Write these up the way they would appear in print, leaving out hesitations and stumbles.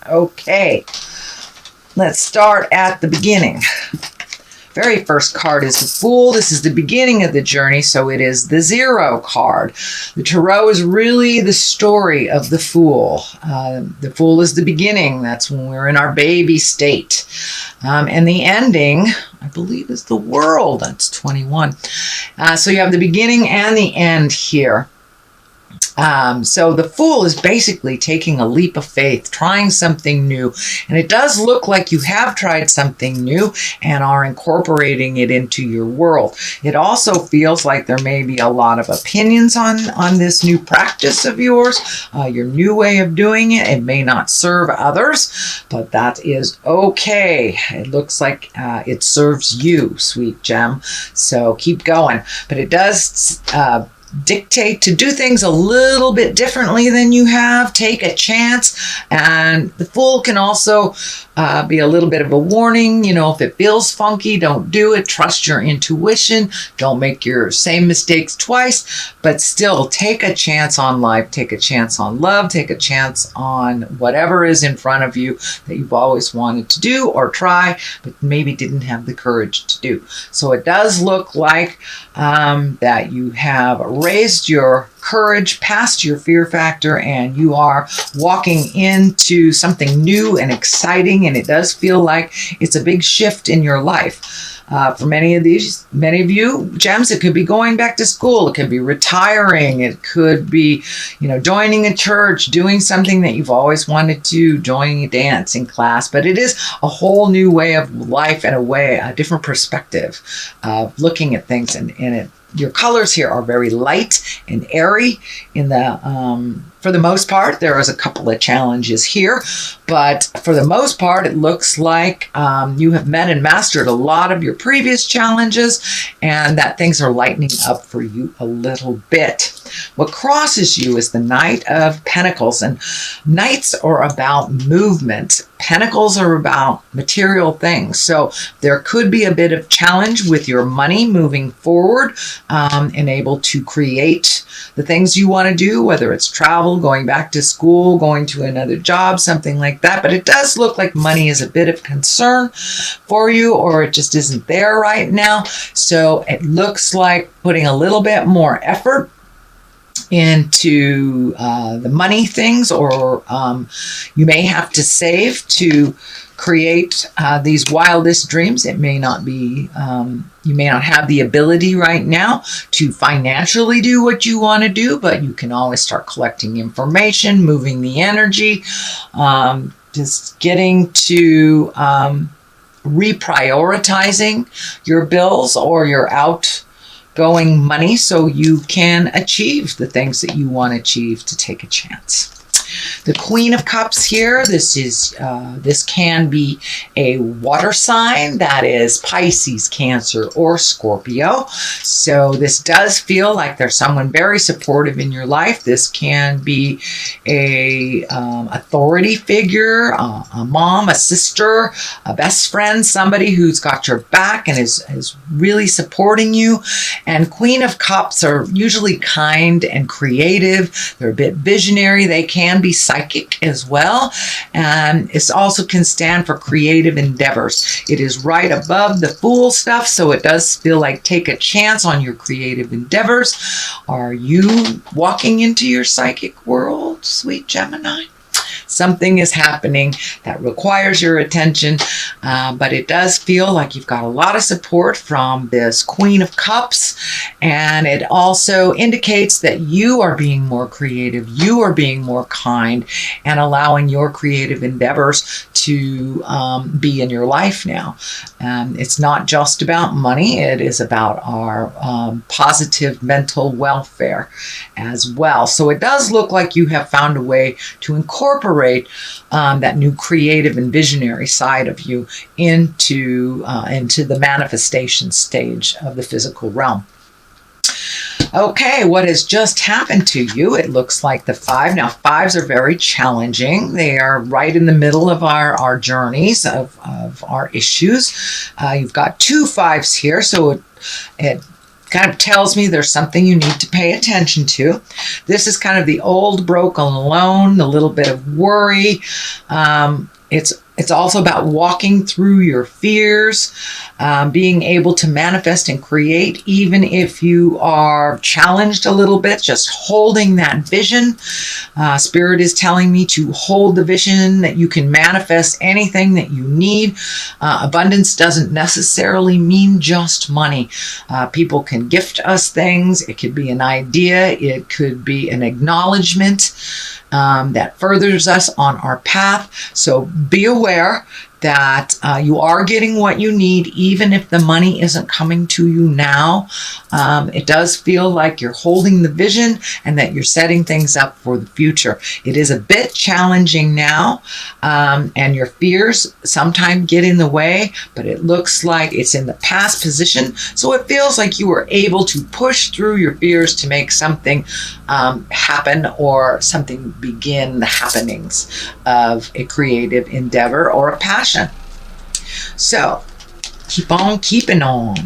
Okay, let's start at the beginning. Very first card is the Fool. This is the beginning of the journey, so it is the 0 card. The Tarot is really the story of the Fool. The Fool is the beginning. That's when we're in our baby state. And the ending, I believe, is the World. That's 21. So you have the beginning and the end here. So the Fool is basically taking a leap of faith, trying something new. And it does look like you have tried something new and are incorporating it into your world. It also feels like there may be a lot of opinions on this new practice of yours, your new way of doing it. It may not serve others, but that is okay. It looks like it serves you, sweet gem. So keep going. But it does dictate to do things a little bit differently than you have. Take a chance. And the Fool can also be a little bit of a warning. You know, if it feels funky, don't do it. Trust your intuition. Don't make your same mistakes twice, but still take a chance on life. Take a chance on love. Take a chance on whatever is in front of you that you've always wanted to do or try, but maybe didn't have the courage to do. So it does look like that you have raised your courage past your fear factor and you are walking into something new and exciting, and it does feel like it's a big shift in your life. For many of you gems, it could be going back to school, it could be retiring, it could be, joining a church, doing something that you've always wanted to, joining a dancing class. But it is a whole new way of life and a different perspective of looking at things. And your colors here are very light and airy. For the most part, there is a couple of challenges here, but for the most part, it looks like you have met and mastered a lot of your previous challenges, and that things are lightening up for you a little bit. What crosses you is the Knight of Pentacles, and Knights are about movement. Pentacles are about material things. So there could be a bit of challenge with your money moving forward, and able to create the things you want to do, whether it's travel, going back to school, going to another job, something like that. But it does look like money is a bit of concern for you, or it just isn't there right now. So it looks like putting a little bit more effort into the money things, or you may have to save to create these wildest dreams. It may not be, you may not have the ability right now to financially do what you want to do, but you can always start collecting information, moving the energy, just getting to reprioritizing your bills or your outgoing money so you can achieve the things that you want to achieve to take a chance. The Queen of Cups here, this can be a water sign, that is Pisces, Cancer, or Scorpio. So this does feel like there's someone very supportive in your life. This can be a authority figure, a mom, a sister, a best friend, somebody who's got your back and is really supporting you. And Queen of Cups are usually kind and creative. They're a bit visionary. They can be psychic as well, and it also can stand for creative endeavors. It is right above the Fool stuff, so it does feel like take a chance on your creative endeavors. Are you walking into your psychic world, sweet Gemini? Something is happening that requires your attention, but it does feel like you've got a lot of support from this Queen of Cups, and it also indicates that you are being more creative, you are being more kind, and allowing your creative endeavors to be in your life now. It's not just about money, it is about our positive mental welfare as well. So it does look like you have found a way to incorporate that new creative and visionary side of you into the manifestation stage of the physical realm. Okay, what has just happened to you? It looks like the 5. Now, 5s are very challenging. They are right in the middle of our journeys, of our issues. You've got 2 5s here, so it kind of tells me there's something you need to pay attention to. This is kind of the old broken alone, the little bit of worry. It's also about walking through your fears, being able to manifest and create, even if you are challenged a little bit, just holding that vision. Spirit is telling me to hold the vision that you can manifest anything that you need. Abundance doesn't necessarily mean just money. People can gift us things. It could be an idea. It could be an acknowledgement that furthers us on our path. So be aware that you are getting what you need, even if the money isn't coming to you now. It does feel like you're holding the vision and that you're setting things up for the future. It is a bit challenging now, and your fears sometimes get in the way, but it looks like it's in the past position. So it feels like you were able to push through your fears to make something happen, or something begin the happenings of a creative endeavor or a passion. So keep on keeping on.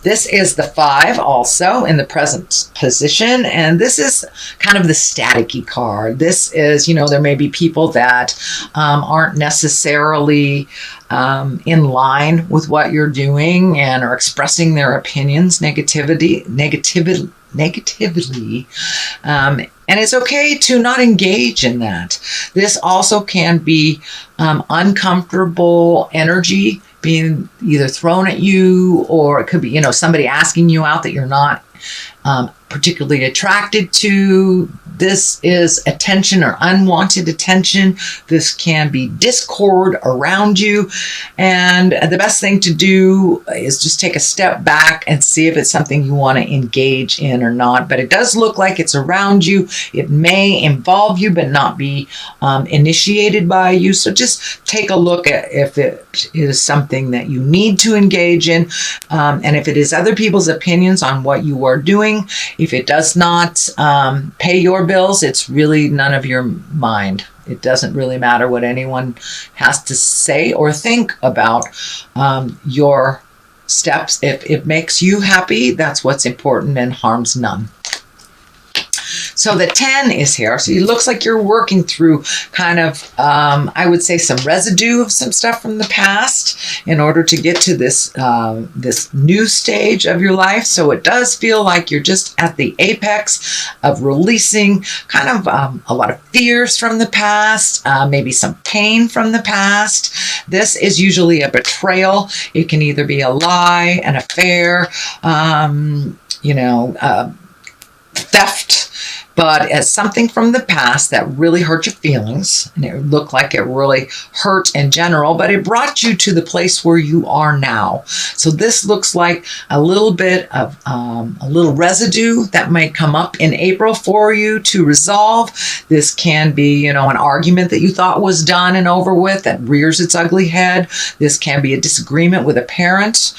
This is the 5 also in the present position, and this is kind of the staticky card. This is, there may be people that aren't necessarily in line with what you're doing and are expressing their opinions negatively. And it's okay to not engage in that. This also can be uncomfortable energy being either thrown at you, or it could be, somebody asking you out that you're not particularly attracted to. This is attention or unwanted attention. This can be discord around you. And the best thing to do is just take a step back and see if it's something you want to engage in or not. But it does look like it's around you. It may involve you, but not be initiated by you. So just take a look at if it is something that you need to engage in. And if it is other people's opinions on what you are doing, if it does not pay your bills, it's really none of your mind. It doesn't really matter what anyone has to say or think about your steps. If it makes you happy, that's what's important and harms none. So the 10 is here. So it looks like you're working through kind of, I would say, some residue of some stuff from the past in order to get to this this new stage of your life. So it does feel like you're just at the apex of releasing kind of a lot of fears from the past, maybe some pain from the past. This is usually a betrayal. It can either be a lie, an affair, theft, but as something from the past that really hurt your feelings, and it looked like it really hurt in general, but it brought you to the place where you are now. So this looks like a little bit of a little residue that might come up in April for you to resolve. This can be, an argument that you thought was done and over with that rears its ugly head. This can be a disagreement with a parent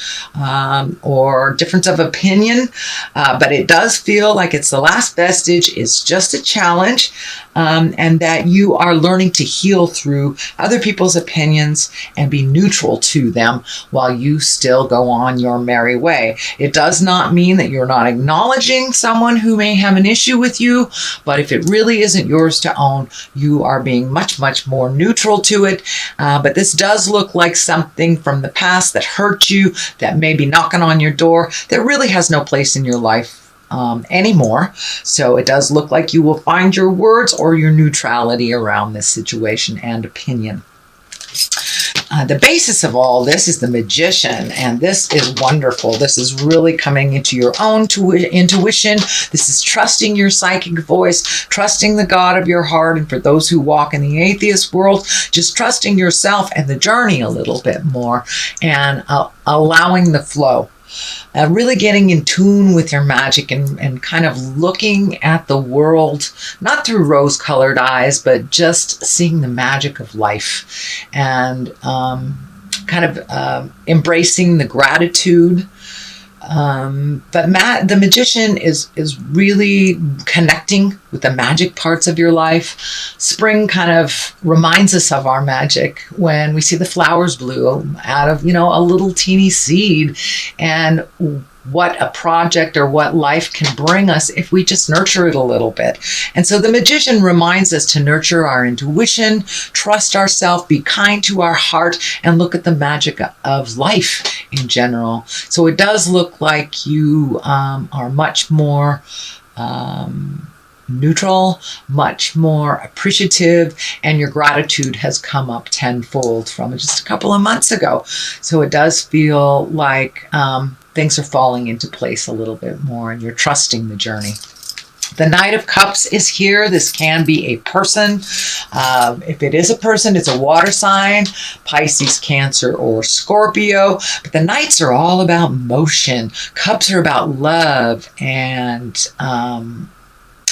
or difference of opinion, but it does feel like it's the last vestige. It's just a challenge, and that you are learning to heal through other people's opinions and be neutral to them while you still go on your merry way. It does not mean that you're not acknowledging someone who may have an issue with you, but if it really isn't yours to own, you are being much, much more neutral to it. But this does look like something from the past that hurt you, that may be knocking on your door, that really has no place in your life anymore. So it does look like you will find your words or your neutrality around this situation and opinion. The basis of all this is the Magician, and this is wonderful. This is really coming into your own intuition. This is trusting your psychic voice, trusting the God of your heart, and for those who walk in the atheist world, just trusting yourself and the journey a little bit more, and allowing the flow. Really getting in tune with your magic and kind of looking at the world, not through rose-colored eyes, but just seeing the magic of life and kind of embracing the gratitude. But the Magician is really connecting with the magic parts of your life. Spring kind of reminds us of our magic when we see the flowers bloom out of, a little teeny seed. And what a project or what life can bring us if we just nurture it a little bit. And so the Magician reminds us to nurture our intuition, trust ourselves, be kind to our heart, and look at the magic of life in general. So it does look like you are much more neutral, much more appreciative, and your gratitude has come up tenfold from just a couple of months ago. So it does feel like things are falling into place a little bit more, and you're trusting the journey. The Knight of Cups is here. This can be a person. If it is a person, it's a water sign, Pisces, Cancer, or Scorpio. But the Knights are all about motion. Cups are about love and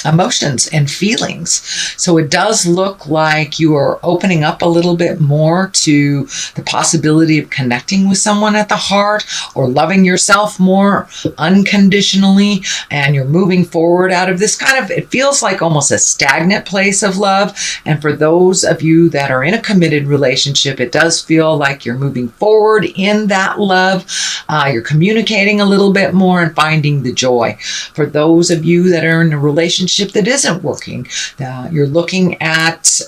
emotions and feelings. So it does look like you are opening up a little bit more to the possibility of connecting with someone at the heart, or loving yourself more unconditionally, and you're moving forward out of this kind of, it feels like almost a stagnant place of love. And for those of you that are in a committed relationship, it does feel like you're moving forward in that love. You're communicating a little bit more and finding the joy. For those of you that are in a relationship that isn't working, you're looking at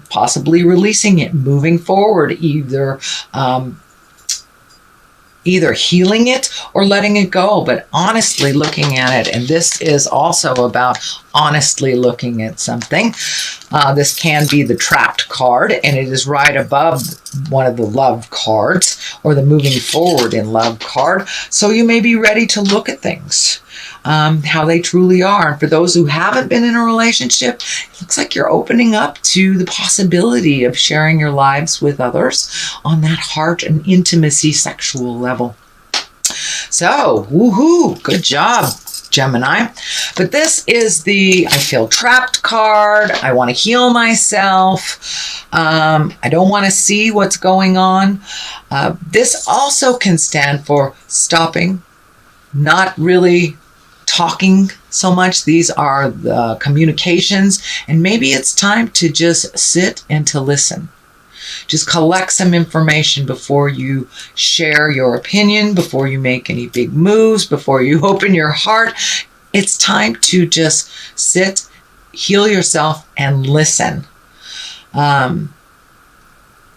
possibly releasing it, moving forward, either healing it or letting it go, but honestly looking at it. And this is also about honestly looking at something. This can be the Trapped card, and it is right above one of the Love cards, or the Moving Forward in Love card. So you may be ready to look at things how they truly are. And for those who haven't been in a relationship, it looks like you're opening up to the possibility of sharing your lives with others on that heart and intimacy sexual level. So, woohoo, good job, Gemini. But this is the I feel trapped card. I want to heal myself. I don't want to see what's going on. This also can stand for stopping, not really talking so much. These are the communications, and maybe it's time to just sit and to listen. Just collect some information before you share your opinion, before you make any big moves, before you open your heart. It's time to just sit, heal yourself, and listen.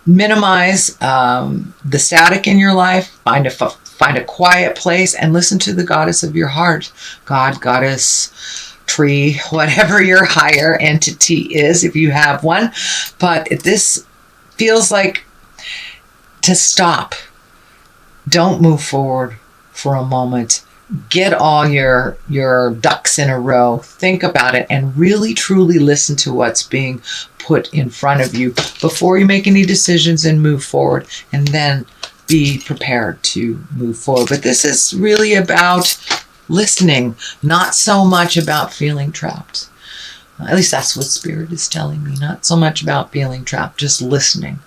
Minimize the static in your life. Find a quiet place and listen to the goddess of your heart. God, goddess, tree, whatever your higher entity is, if you have one. But this feels like to stop. Don't move forward for a moment. Get all your ducks in a row. Think about it and really truly listen to what's being put in front of you before you make any decisions and move forward, and then be prepared to move forward. But this is really about listening, not so much about feeling trapped. At least that's what Spirit is telling me. Not so much about feeling trapped, just listening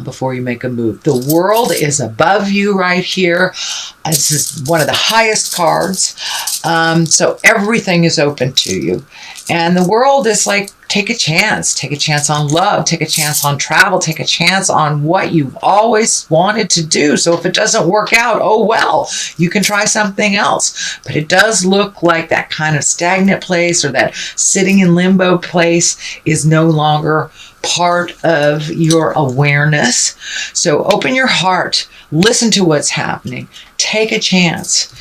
before you make a move. The World is above you right here. This is one of the highest cards. So everything is open to you. And the World is like, take a chance. Take a chance on love. Take a chance on travel. Take a chance on what you've always wanted to do. So if it doesn't work out, oh well, you can try something else. But it does look like that kind of stagnant place, or that sitting in limbo place, is no longer part of your awareness. So open your heart. Listen to what's happening. Take a chance,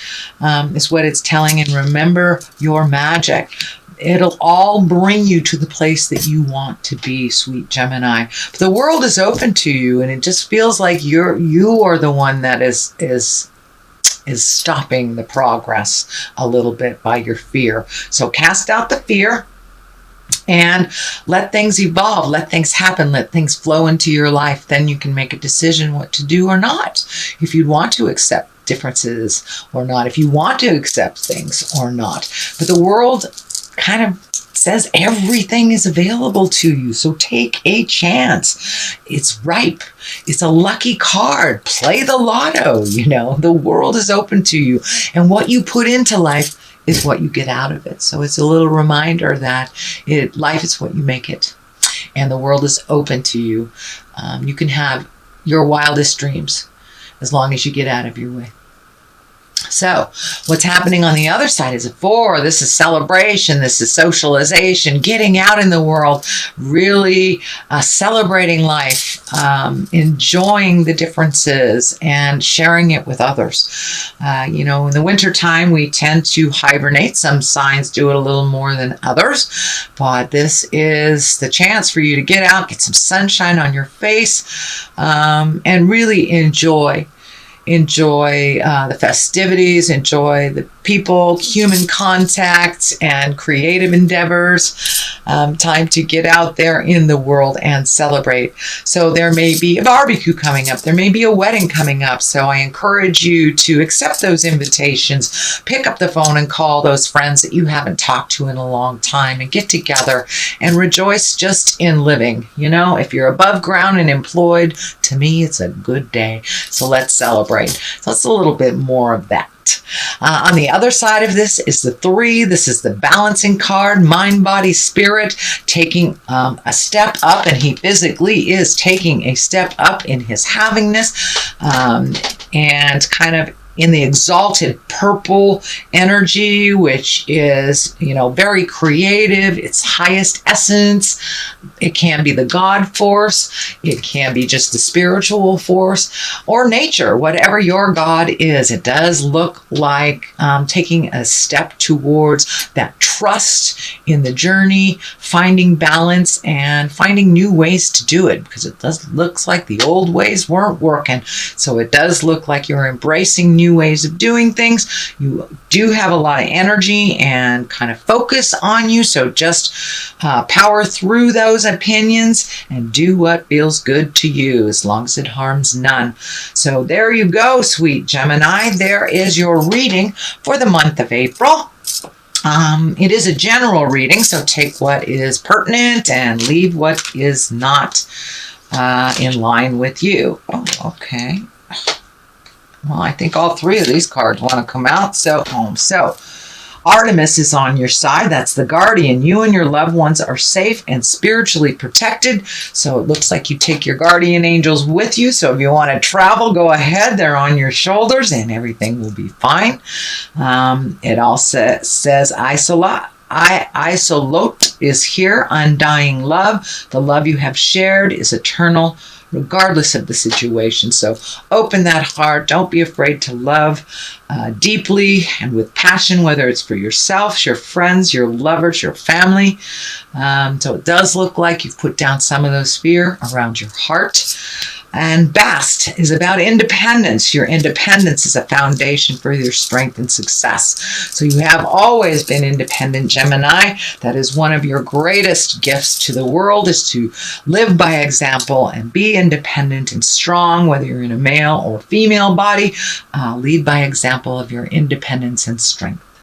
is what it's telling. And remember your magic. It'll all bring you to the place that you want to be, sweet Gemini. But the world is open to you, and it just feels like you are the one that is stopping the progress a little bit by your fear. So cast out the fear and let things evolve, let things happen, let things flow into your life. Then you can make a decision what to do or not. If you want to accept differences or not, if you want to accept things or not. But the world kind of says everything is available to you. So take a chance. It's ripe. It's a lucky card. Play the lotto. The world is open to you. And what you put into life is what you get out of it. So it's a little reminder that life is what you make it. And the world is open to you. You can have your wildest dreams as long as you get out of your way. So what's happening on the other side is a 4. This is celebration. This is socialization, getting out in the world, really celebrating life, enjoying the differences and sharing it with others. In the wintertime, we tend to hibernate. Some signs do it a little more than others, but this is the chance for you to get out, get some sunshine on your face, and really enjoy the festivities, enjoy the people, human contact, and creative endeavors. Time to get out there in the world and celebrate. So there may be a barbecue coming up. There may be a wedding coming up. So I encourage you to accept those invitations. Pick up the phone and call those friends that you haven't talked to in a long time and get together and rejoice just in living. If you're above ground and employed, to me, it's a good day. So let's celebrate. So it's a little bit more of that. On the other side of this is the 3. This is the balancing card, mind, body, spirit, taking a step up, and he physically is taking a step up in his havingness, and kind of in the exalted purple energy, which is, very creative, its highest essence. It can be the God force. It can be just the spiritual force or nature, whatever your God is. It does look like taking a step towards that trust in the journey, finding balance and finding new ways to do it, because it looks like the old ways weren't working. So it does look like you're embracing new ways of doing things. You do have a lot of energy and kind of focus on you, so just power through those opinions and do what feels good to you, as long as it harms none. So there you go, sweet Gemini. There is your reading for the month of April. It is a general reading, so take what is pertinent and leave what is not in line with you. Oh, okay. Well, I think all 3 of these cards want to come out. So Artemis is on your side. That's the guardian. You and your loved ones are safe and spiritually protected. So it looks like you take your guardian angels with you. So if you want to travel, go ahead. They're on your shoulders and everything will be fine. It also says isolate is here, undying love. The love you have shared is eternal, regardless of the situation. So open that heart. Don't be afraid to love deeply and with passion, whether it's for yourself, your friends, your lovers, your family. So it does look like you've put down some of those fear around your heart. And Bast is about independence. Your independence is a foundation for your strength and success. So you have always been independent, Gemini. That is one of your greatest gifts to the world, is to live by example and be independent and strong, whether you're in a male or female body. Lead by example of your independence and strength.